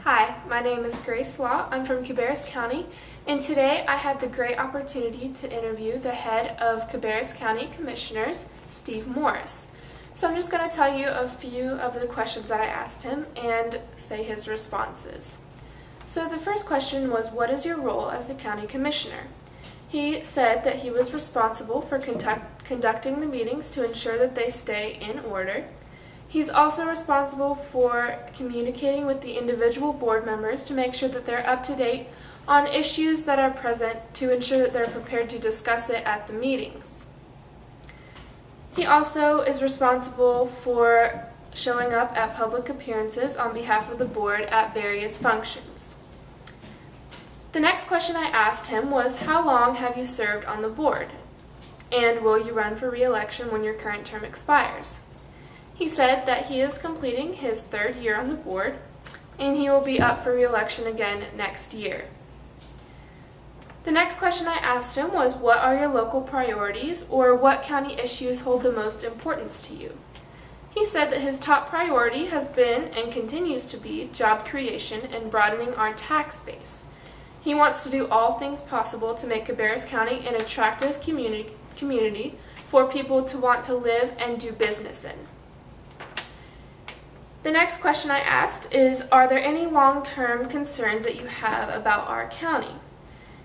Hi, my name is Grace Law. I'm from Cabarrus County, and today I had the great opportunity to interview the head of Cabarrus County Commissioners, Steve Morris. So I'm just going to tell you a few of the questions that I asked him and say his responses. So the first question was, what is your role as the county commissioner? He said that he was responsible for conducting the meetings to ensure that they stay in order. He's also responsible for communicating with the individual board members to make sure that they're up to date on issues that are present to ensure that they're prepared to discuss it at the meetings. He also is responsible for showing up at public appearances on behalf of the board at various functions. The next question I asked him was, how long have you served on the board? And will you run for re-election when your current term expires? He said that he is completing his third year on the board, and he will be up for re-election again next year. The next question I asked him was, what are your local priorities, or what county issues hold the most importance to you? He said that his top priority has been and continues to be job creation and broadening our tax base. He wants to do all things possible to make Cabarrus County an attractive community for people to want to live and do business in. The next question I asked is, are there any long-term concerns that you have about our county?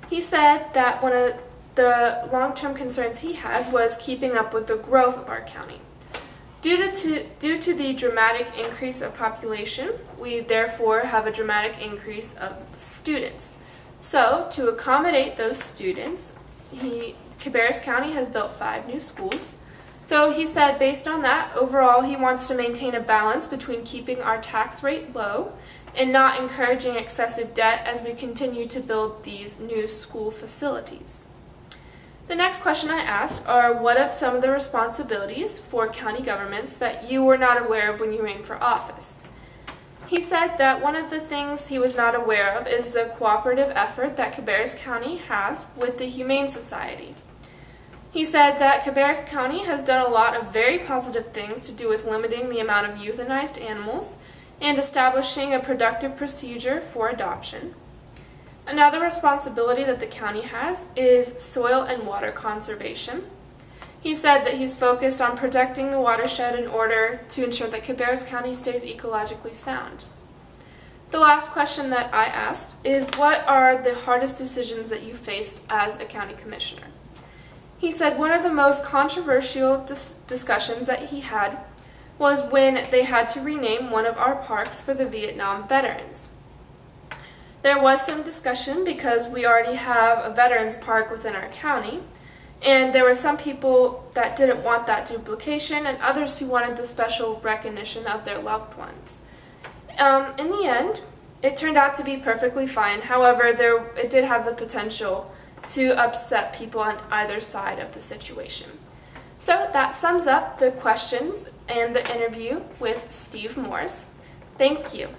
He said that one of the long-term concerns he had was keeping up with the growth of our county. Due to the dramatic increase of population, we therefore have a dramatic increase of students. So, to accommodate those students, Cabarrus County has built 5 new schools. So he said based on that, overall he wants to maintain a balance between keeping our tax rate low and not encouraging excessive debt as we continue to build these new school facilities. The next question I asked are, what are some of the responsibilities for county governments that you were not aware of when you ran for office? He said that one of the things he was not aware of is the cooperative effort that Cabarrus County has with the Humane Society. He said that Cabarrus County has done a lot of very positive things to do with limiting the amount of euthanized animals and establishing a productive procedure for adoption. Another responsibility that the county has is soil and water conservation. He said that he's focused on protecting the watershed in order to ensure that Cabarrus County stays ecologically sound. The last question that I asked is, what are the hardest decisions that you faced as a county commissioner? He said one of the most controversial discussions that he had was when they had to rename one of our parks for the Vietnam veterans. There was some discussion because we already have a veterans park within our county, and there were some people that didn't want that duplication and others who wanted the special recognition of their loved ones. In the end, it turned out to be perfectly fine. However, it did have the potential to upset people on either side of the situation. So that sums up the questions and the interview with Steve Morris. Thank you.